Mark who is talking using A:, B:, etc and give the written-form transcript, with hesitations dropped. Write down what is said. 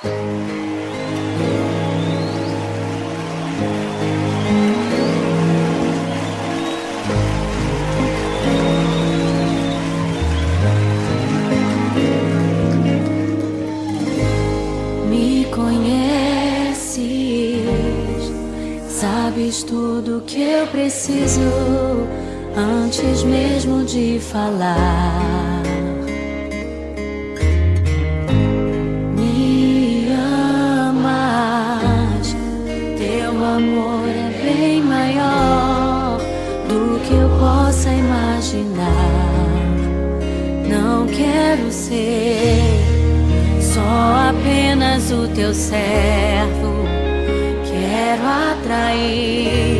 A: Me conheces, sabes tudo que eu preciso antes mesmo de falar. Me amas, teu amor é bem maior do que eu possa imaginar. Não quero ser só apenas o teu servo, quero atrair